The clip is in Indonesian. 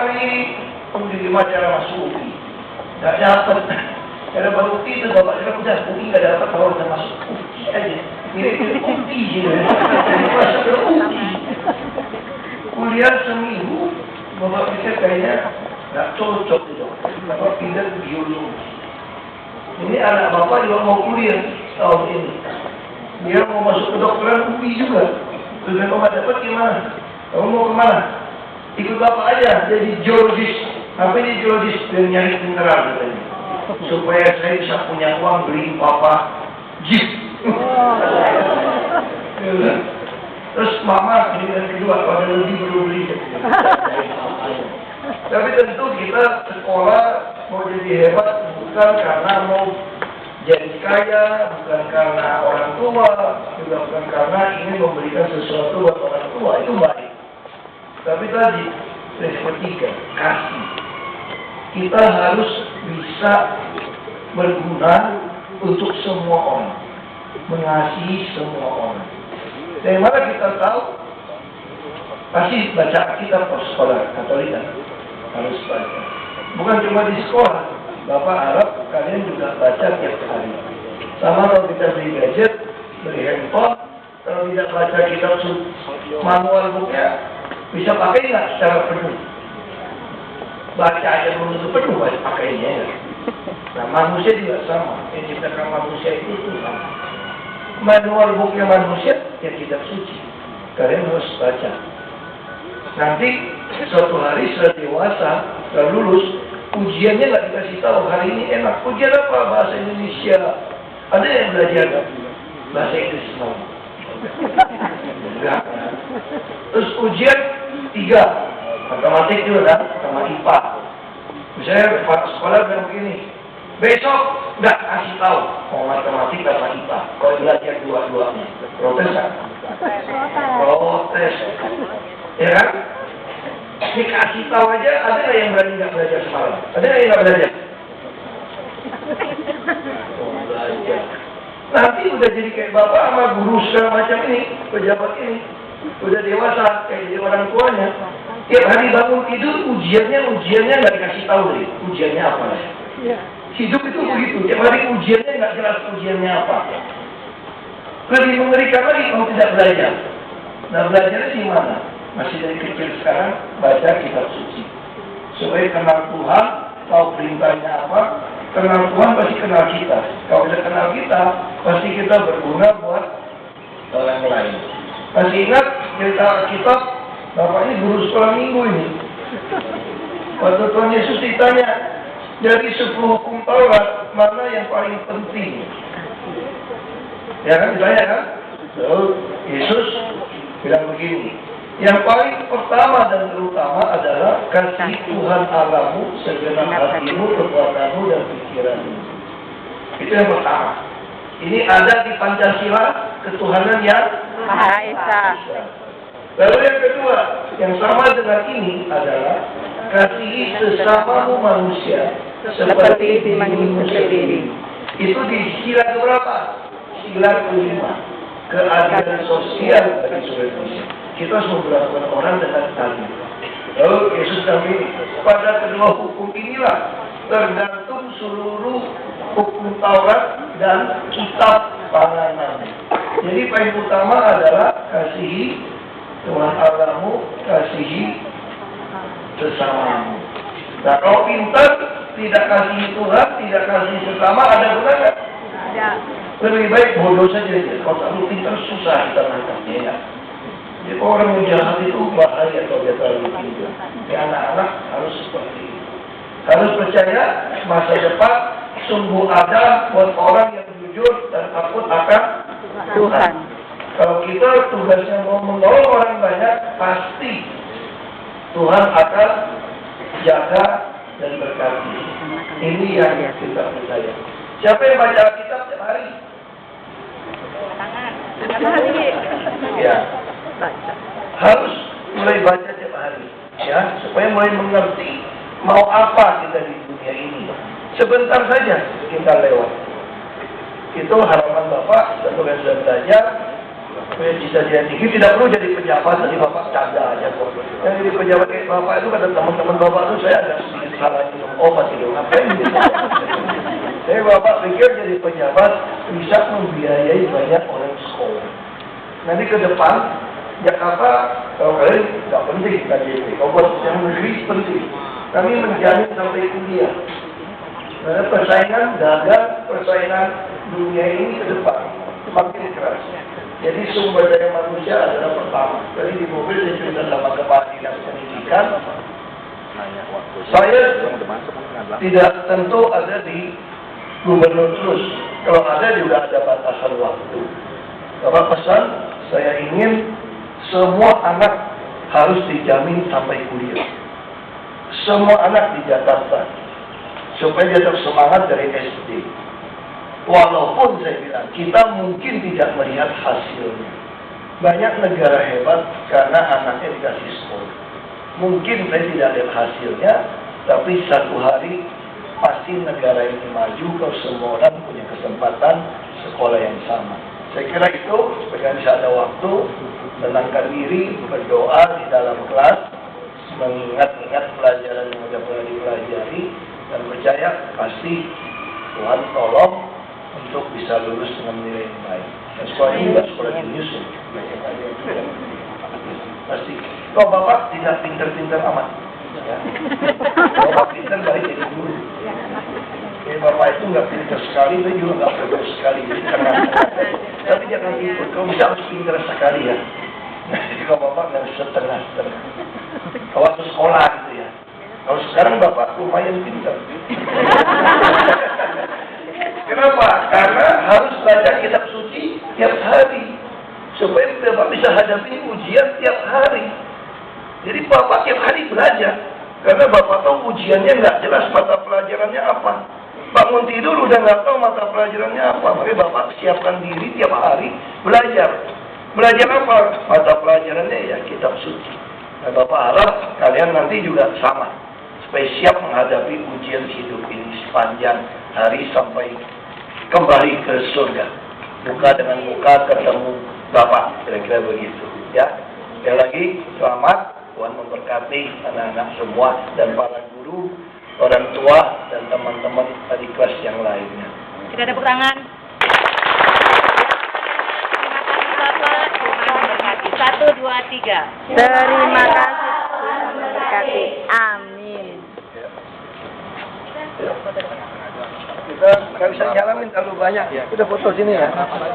hari penerima cara masuk UI. Nggak dapat. Karena baru itu bapak bilang, udah UI nggak dapat, kalau udah masuk UI aja. Mirip UI gitu. Masuk ke UI. Kuliah seminggu, bapak pikir kayaknya nggak cocok itu. Bapak pindah ke biologi. Ini anak bapak juga mau kuliah tahun ini. Dia mau masuk ke dokteran UI juga. Terus bapak dapat gimana? Kamu mau kemana? Ikut bapak aja jadi geologis. Apa ini geologis? Biar nyari mineral katanya. Supaya saya bisa punya uang beli papa jeep. Terus mama pilihan kedua, pada lebih belum beli. Tapi tentu kita sekolah mau jadi hebat bukan karena mau jadi kaya, bukan karena orang tua, juga bukan karena ingin memberikan sesuatu buat orang tua, itu baik. Tapi tadi, prinsip ketiga, kasih. Kita harus bisa berguna untuk semua orang, mengasihi semua orang. Dari mana kita tahu? Pasti baca kitab sekolah Katolik kan? Harus baca. Bukan cuma di sekolah. Bapak harap kalian juga baca tiap hari. Sama kalau kita beli gadget, beli handphone, kalau tidak baca kitab manual bukunya, bisa pakai nggak secara penuh? Baca aja belum tentu penuh pakainya ya. Nah manusia juga sama. Yang diciptakan manusia itu Tuhan. Manual bukunya manusia, ya kitab suci. Kalian harus baca. Nanti suatu hari setelah dewasa, setelah lulus, ujiannya nggak dikasih tahu. Hari ini enak. Ujian apa? Bahasa Indonesia. Ada yang belajar bahasa Inggris mau? Enggak. Terus ujian 3, matematik juga kan, sama IPA. Misalnya sekolah bilang begini, besok nggak kasih tahu mau matematik apa IPA. Kalau belajar dua-duanya, protes kan? Protes. Ya kan? Dikasih tahu aja, ada nggak yang berani nggak belajar semalam? Ada nggak yang nggak belajar? Oh, belajar. Nanti udah jadi kayak bapak sama guru segala macam ini, pejabat ini, udah dewasa kayak jadi orang tuanya. Tiap hari bangun tidur, ujiannya nggak dikasih tahu deh, ujiannya apa? Hidup itu begitu, tiap hari ujiannya nggak jelas ujiannya apa. Lebih mengerikan lagi kalau tidak belajar. Nah belajarnya di mana? Masih dari kecil sekarang baca kitab suci supaya kenal Tuhan, tahu perintahnya apa. Kenal Tuhan pasti kenal kita. Kalau kita kenal kita, pasti kita berguna buat orang lain. Masih ingat cerita kitab bapak ini guru sekolah minggu ini. Waktu Tuhan Yesus ditanya dari 10 hukum Taurat mana yang paling penting? Ya kan ditanya kan? Lalu Yesus bilang begini. Yang paling pertama dan terutama adalah kasih Tuhan Allahmu segenap hatimu, kekuatanmu, dan pikiranmu. Itu yang pertama. Ini ada di Pancasila ketuhanan yang Maha Esa. Lalu yang kedua, yang sama dengan ini adalah kasihi sesamamu manusia seperti dirimu sendiri. Itu di sila keberapa? Sila kelima. Keadilan sosial bagi seluruh Indonesia. Kita harus memperlakukan orang dengan adil. Lalu Yesus kami pada kedua hukum inilah tergantung seluruh hukum Taurat dan kitab panganan. Jadi poin utama adalah kasihi Tuhan Allahmu, kasihi sesamamu. Nah kalau pintar tidak kasihi Tuhan, tidak kasihi sesama, ada guna nggak? Ada. Lebih baik bodoh saja. Kalau terlalu pintar susah kita nangkapnya ya. Jadi orang yang jahat itu bahaya kalau dia terlalu pintar. Ya anak-anak harus seperti itu. Harus percaya masa depan sungguh ada buat orang yang jujur dan takut akan Tuhan. Kalau kita tugasnya mau menolong orang banyak, pasti Tuhan akan jaga dan berkati. Ini yang kita percaya. Siapa yang baca Alkitab tiap hari? Ya. Harus mulai baca tiap hari, ya, supaya mulai mengerti mau apa kita di dunia ini. Sebentar saja kita lewat. Itu harapan Bapak, sebagai sudah belajar, Cita-cita tinggi tidak perlu jadi pejabat, jadi bapak canda aja kok. Yang jadi pejabat kayak bapak itu kata teman-teman bapak itu saya ada sedikit salah minum obat itu ngapain gitu. Saya bapak pikir jadi pejabat bisa membiayai banyak orang sekolah. Nanti ke depan Jakarta kalau kalian nggak penting KJP, kalau buat yang negeri penting. Kami menjamin sampai kuliah. Karena persaingan dagang, persaingan dunia ini ke depan semakin keras. Jadi sumber daya manusia adalah pertama. Jadi di mobil saya cerita sama kepala dinas pendidikan. Saya tidak tentu ada di gubernur terus. Kalau ada juga ada batasan waktu. Bapak pesan, saya ingin semua anak harus dijamin sampai kuliah. Semua anak di Jakarta. Supaya dia tetap semangat dari SD. Walaupun saya bilang, kita mungkin tidak melihat hasilnya. Banyak negara hebat karena anaknya dikasih sekolah. Mungkin saya tidak lihat hasilnya, tapi satu hari pasti negara ini maju kalau semua orang punya kesempatan sekolah yang sama. Saya kira itu, supaya bisa ada waktu, menenangkan diri, berdoa di dalam kelas, mengingat-ingat pelajaran yang sudah pernah dipelajari, dan percaya pasti Tuhan tolong untuk bisa lulus dengan nilai yang baik. Dan sekolah ini juga sekolah jenius ya. Pasti. Kalau Bapak tidak pintar-pintar amat. Ya. Bapak pintar baik jadi guru. Bapak itu nggak pintar sekali, tapi juga nggak pintar sekali. Jadi tapi jangan ikut. Kalau bisa harus pintar sekali ya. Nah, jadi kalau Bapak nggak setengah-setengah. Kalau waktu sekolah gitu ya. Kalau sekarang Bapak lumayan pintar. Kenapa? Karena harus baca kitab suci tiap hari. Supaya Bapak bisa hadapi ujian tiap hari. Jadi Bapak tiap hari belajar. Karena Bapak tahu ujiannya nggak jelas mata pelajarannya apa. Bangun tidur udah nggak tahu mata pelajarannya apa. Makanya Bapak siapkan diri tiap hari belajar. Belajar apa? Mata pelajarannya ya kitab suci. Nah, Bapak harap kalian nanti juga sama. Supaya siap menghadapi ujian hidup ini sepanjang hari sampai kembali ke surga. Muka dengan muka ketemu Bapak. Kira-kira begitu. Ya. Sekali lagi, selamat. Tuhan memberkati anak-anak semua dan para guru, orang tua, dan teman-teman di kelas yang lainnya. Kita tepuk tangan. Terima kasih Bapak. Tuhan memberkati. 1, 2, 3. Terima kasih. Tuhan memberkati. Amin. Kita nggak bisa nyalamin terlalu banyak. Udah foto sini ya.